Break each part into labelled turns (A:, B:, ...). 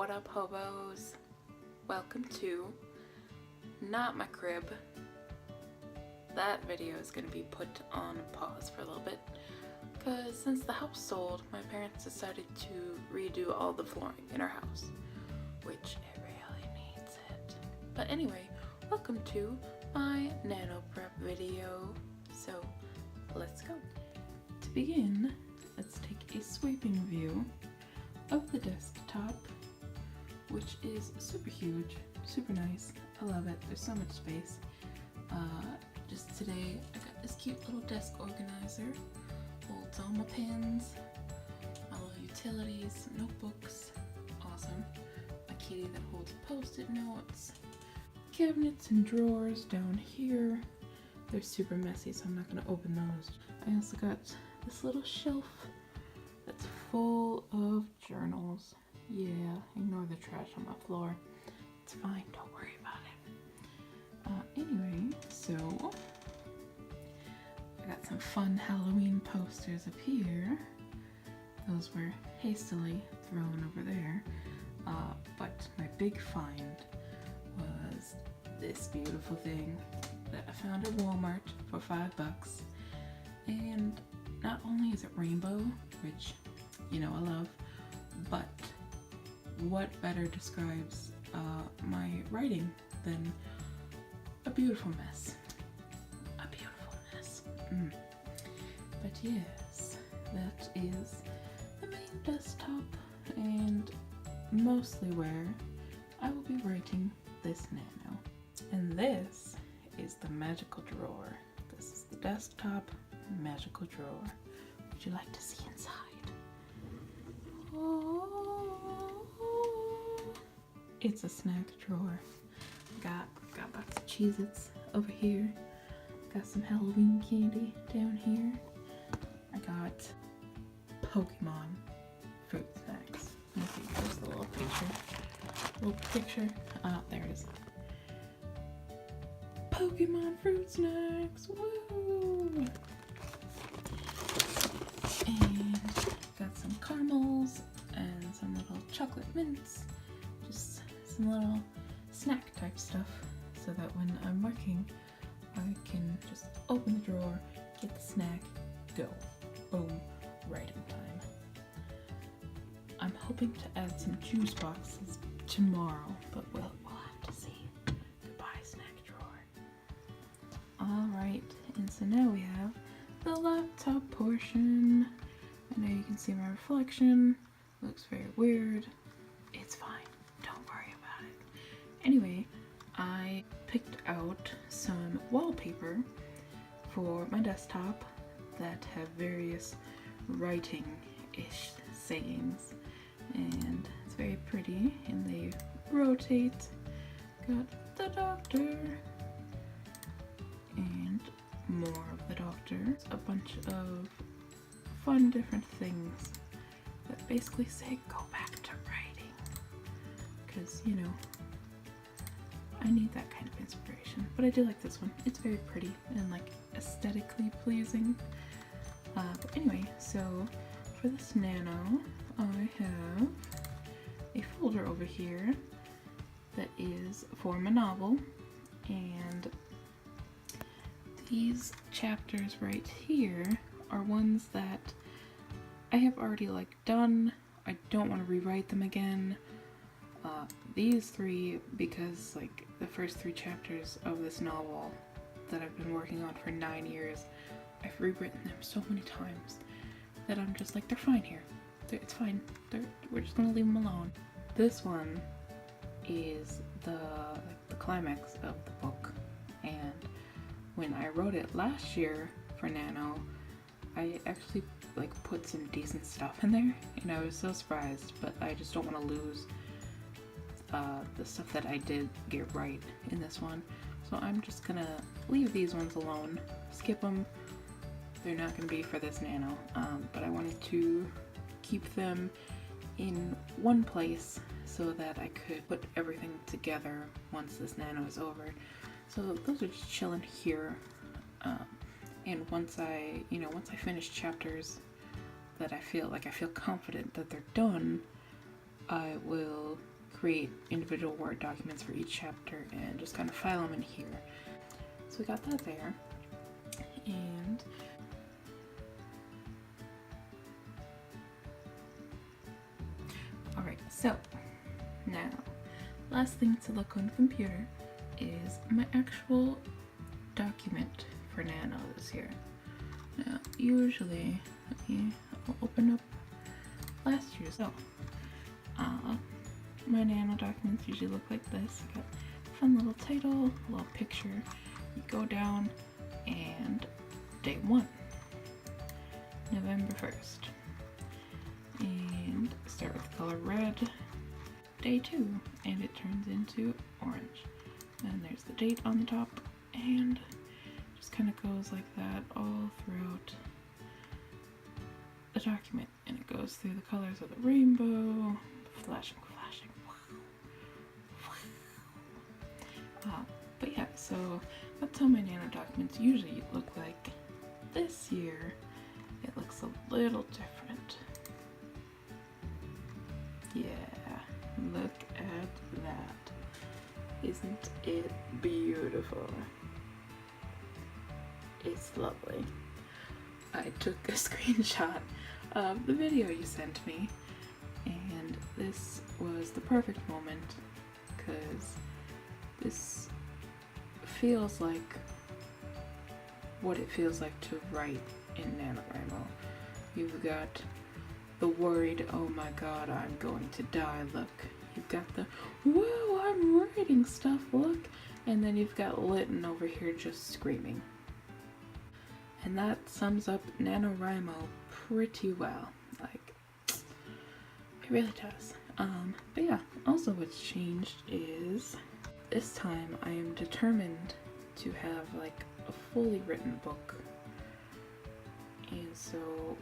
A: What up, hobos? Welcome to Not My Crib. That video is going to be put on pause for a little bit because since the house sold, my parents decided to redo all the flooring in our house, which it really needs it. But anyway, welcome to my nano prep video. So let's go. To begin, let's take a sweeping view of the desktop, which is super huge, super nice. I love it. There's so much space. Just today I got this cute little desk organizer, holds all my pens, my little utilities, notebooks, awesome. My kitty that holds post-it notes, cabinets and drawers down here. They're super messy, so I'm not gonna open those. I also got this little shelf that's full of journals. Yeah, ignore the trash on my floor. It's fine, don't worry about it. Anyway, so I got some fun Halloween posters up here. Those were hastily thrown over there. But my big find was this beautiful thing that I found at Walmart for $5. And not only is it rainbow, which, you know, I love, but what better describes my writing than a beautiful mess. A beautiful mess. But yes, that is the main desktop and mostly where I will be writing this nano. And this is the magical drawer. This is the desktop magical drawer. Would you like to see inside? Oh, it's a snack drawer. Got a box of Cheez-Its over here. Got some Halloween candy down here. I got Pokemon fruit snacks. Let me see, there's the little picture. There it is. Pokemon fruit snacks, woo! And got some caramels and some little chocolate mints. Just some little snack type stuff so that when I'm working, I can just open the drawer, get the snack, go. Boom, writing time. I'm hoping to add some juice boxes tomorrow, but we'll have to see. Goodbye, snack drawer. Alright, and so now we have the laptop portion. I know you can see my reflection. Looks very weird. It's fine. Don't worry about it. Anyway, I picked out some wallpaper for my desktop that have various writing-ish sayings. And it's very pretty, and they rotate. Got the doctor and more of the doctor. A bunch of fun different things that basically say go back to writing, because you know I need that kind of inspiration. But I do like this one. It's very pretty and like aesthetically pleasing. But anyway, so for this nano I have a folder over here that is for my novel, and these chapters right here are ones that I have already like done. I don't want to rewrite them again. These three, because like the first 3 chapters of this novel that I've been working on for 9 years, I've rewritten them so many times that I'm just like, they're fine here. It's fine. We're just gonna leave them alone. This one is the climax of the book, and when I wrote it last year for Nano, I actually like put some decent stuff in there, and I was so surprised, but I just don't want to lose the stuff that I did get right in this one. So I'm just gonna leave these ones alone, skip them. They're not gonna be for this nano, but I wanted to keep them in one place so that I could put everything together once this nano is over. So those are just chilling here. And once I finish chapters that I feel confident that they're done, I will create individual Word documents for each chapter and just kind of file them in here. So we got that there. And alright, so now last thing to look on the computer is my actual document for Nano this year. Now usually I'll open up last year's. So my Nano documents usually look like this. Got a fun little title, a little picture. You go down and day 1, November 1st. And start with the color red. Day 2, and it turns into orange. And there's the date on the top, and just kind of goes like that all throughout the document. And it goes through the colors of the rainbow, flashing. But yeah, so that's how my Nano documents usually look like. This year, it looks a little different. Yeah, look at that. Isn't it beautiful? It's lovely. I took a screenshot of the video you sent me, and this was the perfect moment because this feels like what it feels like to write in NaNoWriMo. You've got the worried, oh my god, I'm going to die look. You've got the, whoa, I'm writing stuff look. And then you've got Lytton over here just screaming. And that sums up NaNoWriMo pretty well. Like, it really does. But yeah, also what's changed is this time I am determined to have like a fully written book. And so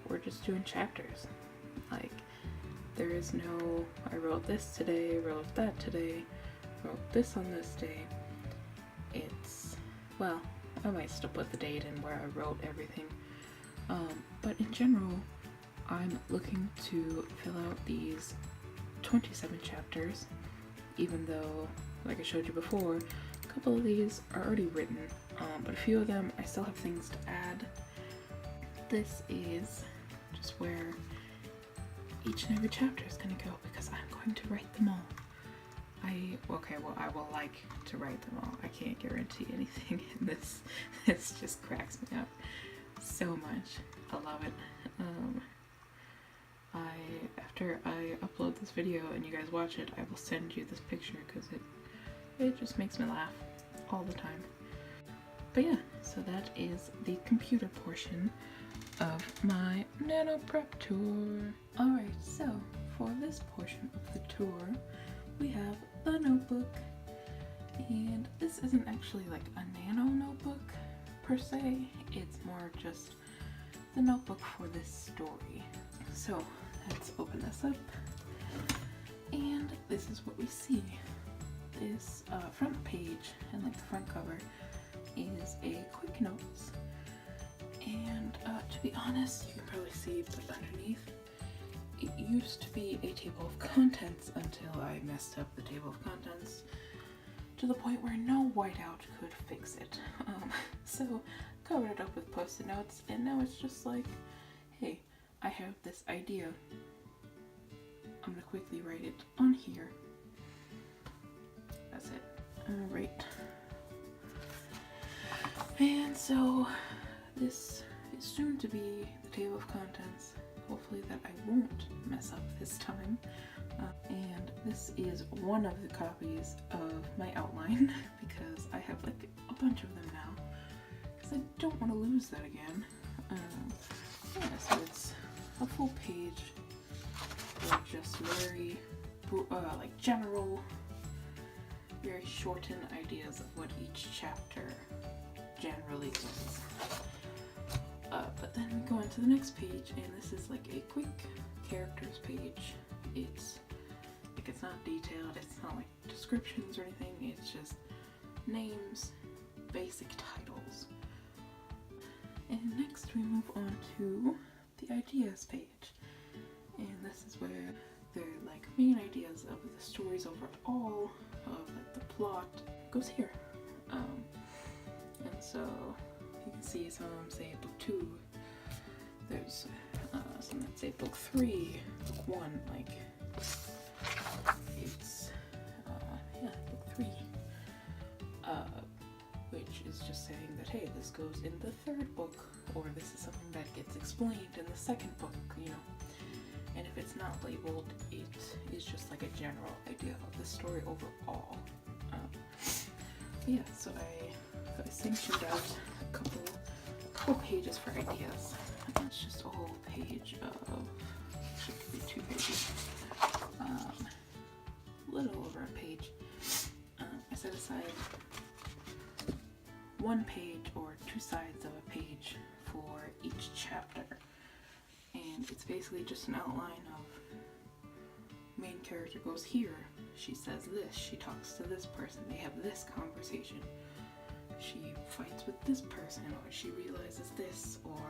A: we're just doing chapters. Like, there is no, I wrote this today, wrote that today, wrote this on this day. It's, well, I might still put the date in where I wrote everything. But in general, I'm looking to fill out these 27 chapters, even though, like I showed you before, a couple of these are already written, but a few of them I still have things to add. This is just where each and every chapter is going to go because I'm going to write them all. I will like to write them all. I can't guarantee anything in this. This just cracks me up so much. I love it. After I upload this video and you guys watch it, I will send you this picture because it just makes me laugh all the time. But yeah, so that is the computer portion of my Nano Prep Tour. Alright, so for this portion of the tour, we have the notebook. And this isn't actually like a Nano notebook per se, it's more just the notebook for this story. So let's open this up, and this is what we see. This front page and like the front cover is a quick notes, and to be honest, you can probably see, but underneath it used to be a table of contents until I messed up the table of contents to the point where no whiteout could fix it. So covered it up with post-it notes, and now it's just like, hey, I have this idea. I'm gonna quickly write it on here. That's it. Alright. And so this is soon to be the table of contents. Hopefully that I won't mess up this time. And this is one of the copies of my outline because I have like a bunch of them now because I don't want to lose that again. Yeah, so it's a full page of just very like general, very shortened ideas of what each chapter generally is. But then we go into the next page, and this is like a quick characters page. It's not detailed, it's not like descriptions or anything, it's just names, basic titles. And next we move on to the ideas page. And this is where their like main ideas of the stories overall, of like the plot, goes here. And so you can see some of them say book 2. There's some that say book 3, book 1, like it's yeah, book 3, which is just saying that hey, this goes in the 3rd book, or this is something that gets explained in the 2nd book, you know. And if it's not labeled, it is just like a general idea of the story overall. Yeah, so I sanctioned out a couple pages for ideas. And it's just a whole page of, actually it could be 2 pages, a little over a page. I set aside 1 page or 2 sides of a page for each chapter. And it's basically just an outline of main character goes here, she says this, she talks to this person, they have this conversation, she fights with this person, or she realizes this, or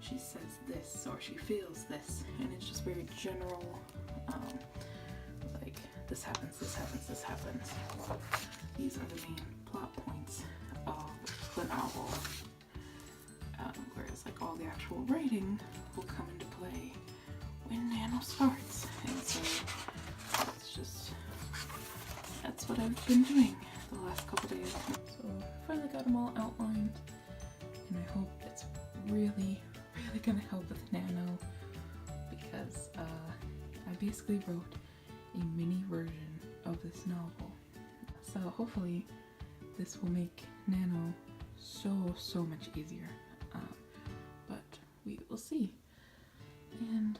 A: she says this, or she feels this. And it's just very general, like this happens, this happens, this happens. These are the main plot points of the novel. Whereas like all the actual writing will come into play when Nano starts. And so that's what I've been doing the last couple days. So I finally got them all outlined, and I hope it's really gonna help with Nano, because I basically wrote a mini version of this novel. So hopefully this will make Nano so much easier. But we will see. And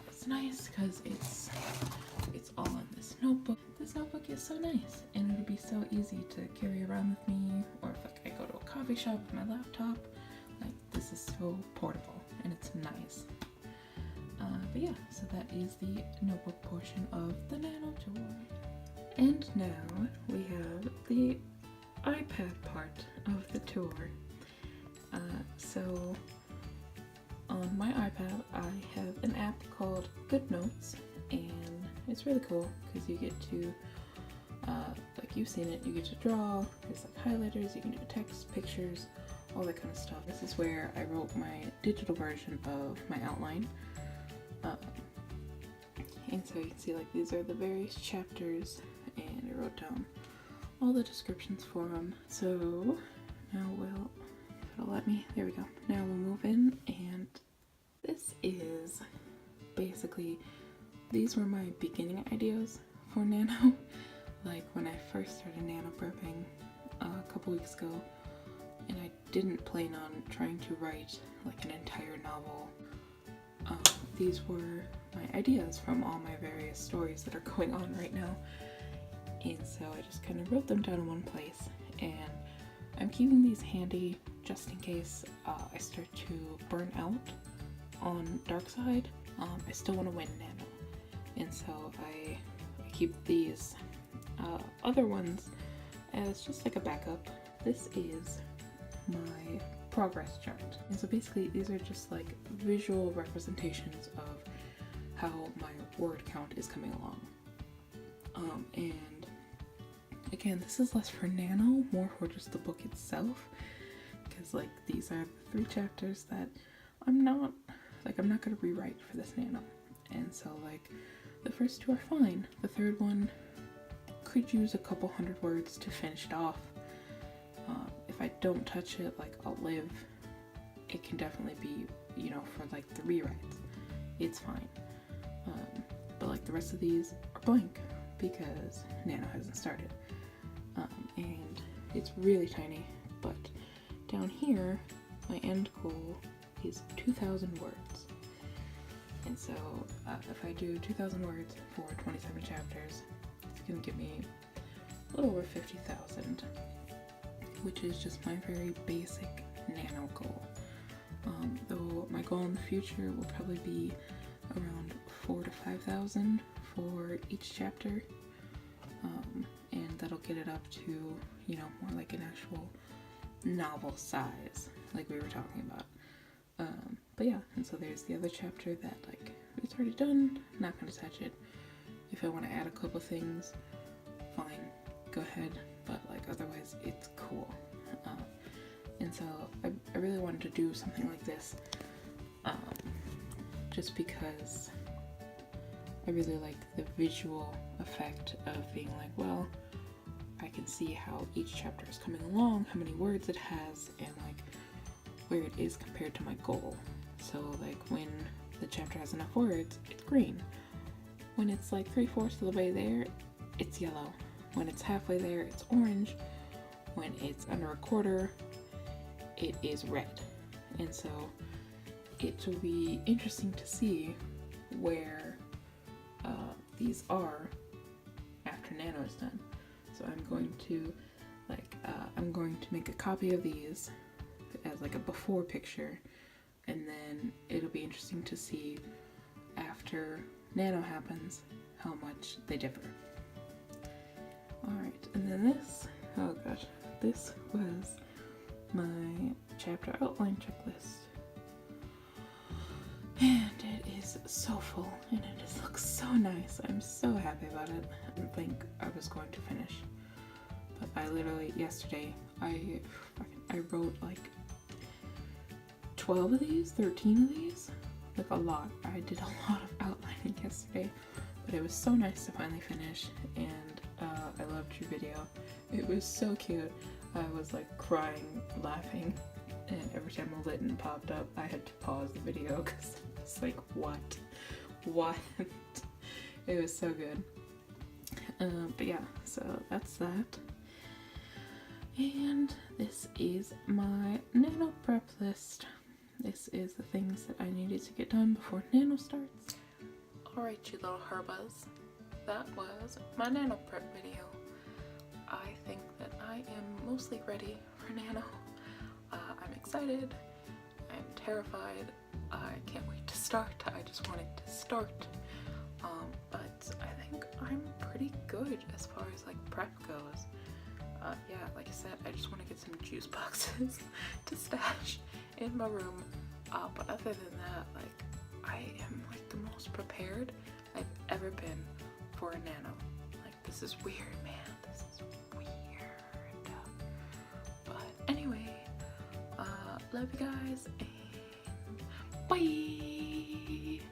A: it's nice because it's all in this notebook. This notebook is so nice, and it'll be so easy to carry around with me, or if like I go to a coffee shop with my laptop. Like, this is so portable and it's nice. But yeah, so that is the notebook portion of the Nano tour. And now we have the iPad part of the tour. So on my iPad I have an app called Good Notes, and it's really cool because you get to, like you've seen it, you get to draw, there's like highlighters, you can do text, pictures, all that kind of stuff. This is where I wrote my digital version of my outline. And so you can see like these are the various chapters, and I wrote down all the descriptions for them. So now it'll let me, there we go. Now we'll move in, and this is basically, these were my beginning ideas for Nano. Like when I first started Nano prepping a couple weeks ago, and I didn't plan on trying to write like an entire novel. These were my ideas from all my various stories that are going on right now. And so I just kind of wrote them down in one place, and I'm keeping these handy just in case I start to burn out on Dark Side. I still want to win Nano, and so I keep these other ones as just like a backup. This is my progress chart, and so basically these are just like visual representations of how my word count is coming along. And again, this is less for Nano, more for just the book itself, because like these are the 3 chapters that I'm not gonna rewrite for this Nano. And so like the first 2 are fine. The 3rd one could use a couple hundred words to finish it off. If I don't touch it, like I'll live. It can definitely be, you know, for like the rewrites, it's fine. But like the rest of these are blank because Nano hasn't started. And it's really tiny, but down here my end goal is 2,000 words. And so if I do 2,000 words for 27 chapters, it's gonna give me a little over 50,000, which is just my very basic Nano goal. Though my goal in the future will probably be around 4,000 to 5,000 for each chapter, and that'll get it up to, you know, more like an actual novel size, like we were talking about. But yeah, and so there's the other chapter that like it's already done, not gonna touch it. If I want to add a couple things, fine, go ahead, but like otherwise it's cool. And so I really wanted to do something like this, just because I really like the visual effect of being like, well, I can see how each chapter is coming along, how many words it has, and like where it is compared to my goal. So like when the chapter has enough words, it's green. When it's like 3/4 of the way there, it's yellow. When it's halfway there, it's orange. When it's under a quarter, it is red. And so it will be interesting to see where these are after Nano is done. So I'm going to make a copy of these as like a before picture, and then it'll be interesting to see after Nano happens how much they differ. Alright, and then this, oh gosh, this was my chapter outline checklist. And it is so full, and it just looks so nice. I'm so happy about it. I didn't think I was going to finish, but I literally, yesterday, I wrote like 12 of these, 13 of these, like a lot. I did a lot of outlining yesterday, but it was so nice to finally finish, and I loved your video. It was so cute. I was like crying, laughing, and every time a Litten popped up, I had to pause the video because I was like, what? It was so good. But yeah, so that's that. And this is my Nano prep list. This is the things that I needed to get done before Nano starts. Alright, you little herbas, that was my Nano prep video. I think that I am mostly ready for Nano. I'm excited, I'm terrified, I can't wait to start. I just want it to start. But I think I'm pretty good as far as like prep goes. Yeah, like I said, I just want to get some juice boxes to stash in my room. But other than that, like, I am like the most prepared I've ever been for a Nano. Like, this is weird, man. This is weird. But anyway, love you guys, and bye!